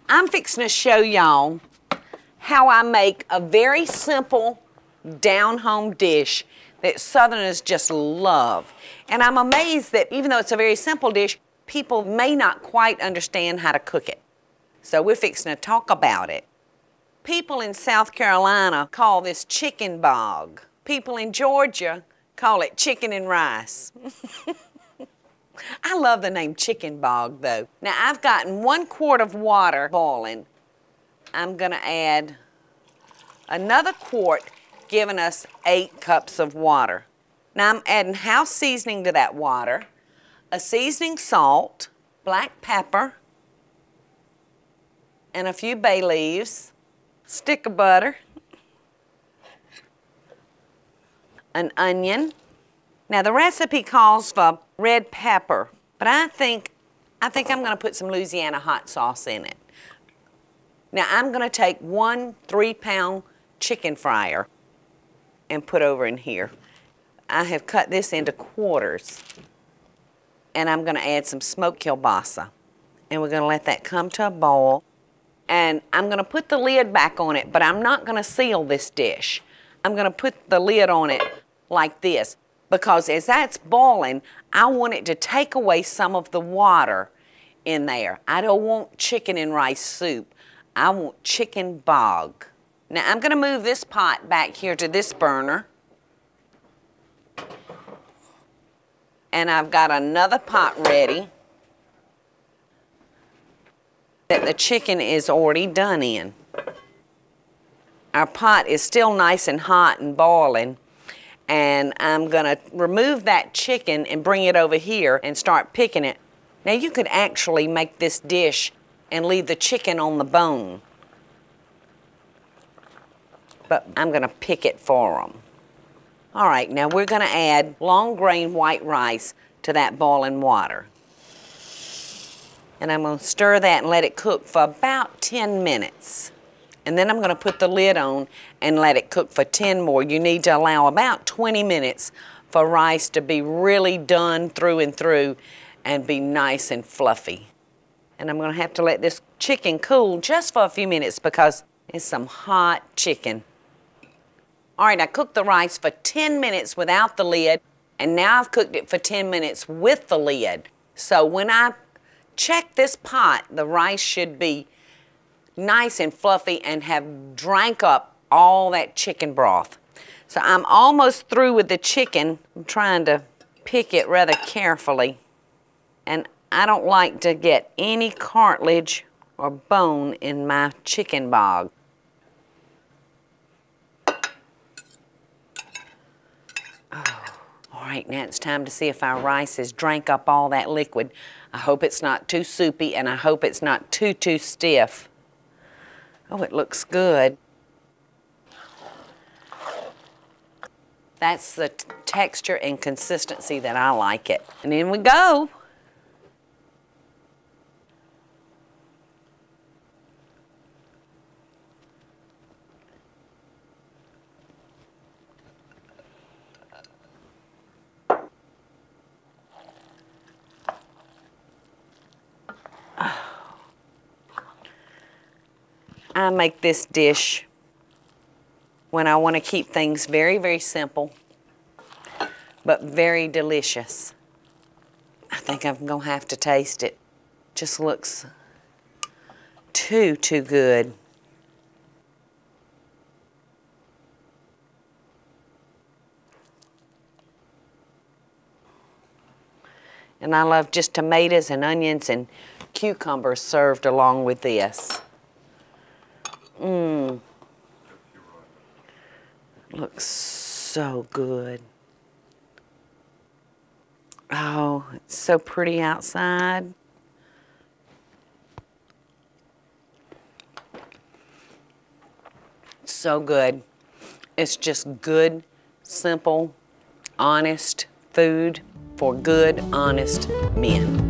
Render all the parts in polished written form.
I'm fixing to show y'all how I make a very simple down-home dish that Southerners just love. And I'm amazed that even though it's a very simple dish, people may not quite understand how to cook it. So we're fixing to talk about it. People in South Carolina call this chicken bog. People in Georgia call it chicken and rice. I love the name chicken bog though. Now I've gotten 1 quart of water boiling. I'm gonna add another quart, giving us 8 cups of water. Now I'm adding house seasoning to that water, a seasoning salt, black pepper, and a few bay leaves, stick of butter, an onion. Now the recipe calls for red pepper, but I think I'm gonna put some Louisiana hot sauce in it. Now I'm gonna take 1 3-pound chicken fryer and put over in here. I have cut this into quarters, and I'm gonna add some smoked kielbasa. And we're gonna let that come to a boil. And I'm gonna put the lid back on it, but I'm not gonna seal this dish. I'm gonna put the lid on it like this, because as that's boiling, I want it to take away some of the water in there. I don't want chicken and rice soup. I want chicken bog. Now I'm gonna move this pot back here to this burner. And I've got another pot ready that the chicken is already done in. Our pot is still nice and hot and boiling, and I'm gonna remove that chicken and bring it over here and start picking it. Now you could actually make this dish and leave the chicken on the bone, but I'm gonna pick it for them. All right, now we're gonna add long grain white rice to that boiling water. And I'm gonna stir that and let it cook for about 10 minutes. And then I'm gonna put the lid on and let it cook for 10 more. You need to allow about 20 minutes for rice to be really done through and through and be nice and fluffy. And I'm gonna have to let this chicken cool just for a few minutes because it's some hot chicken. All right, I cooked the rice for 10 minutes without the lid, and now I've cooked it for 10 minutes with the lid. So when I check this pot, the rice should be nice and fluffy and have drank up all that chicken broth. So I'm almost through with the chicken. I'm trying to pick it rather carefully. And I don't like to get any cartilage or bone in my chicken bog. All right, now it's time to see if our rice has drank up all that liquid. I hope it's not too soupy, and I hope it's not too stiff. Oh, it looks good. That's the texture and consistency that I like it. And in we go. I make this dish when I want to keep things very, very simple, but very delicious. I think I'm going to have to taste it. Just looks too good. And I love just tomatoes and onions and cucumbers served along with this. Mmm. Looks so good. Oh, it's so pretty outside. So good. It's just good, simple, honest food for good, honest men.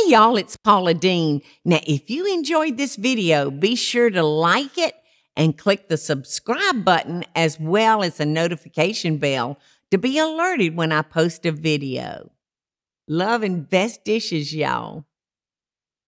Y'all, it's Paula Deen. Now, if you enjoyed this video, be sure to like it and click the subscribe button as well as the notification bell to be alerted when I post a video. Love and best dishes, y'all.